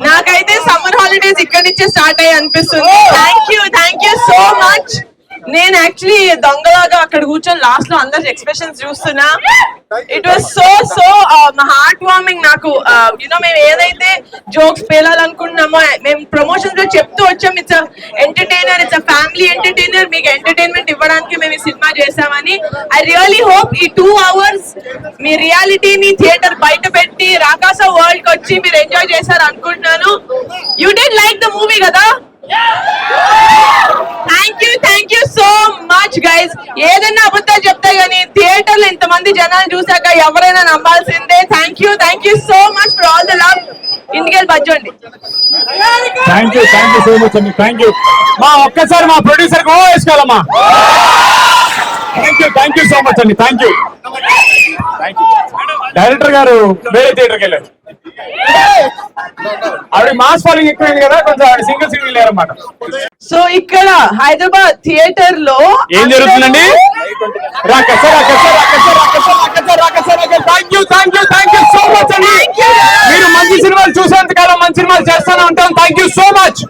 నాకైతే summer holidays ఇక్కడ నుంచే స్టార్ట్ అయ్యి అనిపిస్తుంది. Thank you so much. నేను యాక్చువల్లీ దొంగలాగా అక్కడ కూర్చొని లాస్ట్ లో అందరి ఎక్స్ప్రెషన్స్ చూస్తున్నా. It was so heart warming. నాకు మేము ఏదైతే జోక్స్ పేలాలనుకుంటున్నామో మేము ప్రమోషన్స్ లో చెప్తూ వచ్చాం, it's entertainer, it's family entertainer, మీకు ఎంటర్టైన్మెంట్ ఇవ్వడానికి మేము ఈ సినిమా చేసామని. ఐ రియలీ హోప్ ఈ 2 hours మీ రియాలిటీని థియేటర్ బయట పెట్టి రాకాస వరల్డ్ కి వచ్చి మీరు ఎంజాయ్ చేశారు అనుకుంటున్నాను. You did like the movie కదా? Thank you so much guys. ఏదైనా అబద్ధాలు చెప్తా గానీ థియేటర్ లో ఇంతమంది జనాలు చూసాక ఎవరైనా నమ్మాల్సిందే. Thank you so much for all the love. ఇంటికి వెళ్ళి బజ్జండి. థ్యాంక్ యూ సో మచ్ అండి. Thank you. ఒక్కసారి మా ప్రొడ్యూసర్ కి వేసుకోవాలమ్మా. థ్యాంక్ యూ సో మచ్ అండి. Thank you. డైరెక్టర్ గారు వేరే థియేటర్కి వెళ్ళారు. ఆవిడ మాస్ ఫాలోయింగ్ ఎక్కువైంది కదా, కొంచెం ఆవిడ సింగిల్ సీట్ లేరన్నమాట. సో ఇక్కడ హైదరాబాద్ థియేటర్ లో ఏం జరుగుతుందండి? థ్యాంక్ యూ సో మచ్ అండి. మీరు మంచి సినిమాలు చూసేంత కాలం మంచి సినిమాలు చేస్తానే ఉంటాం. Thank you so much.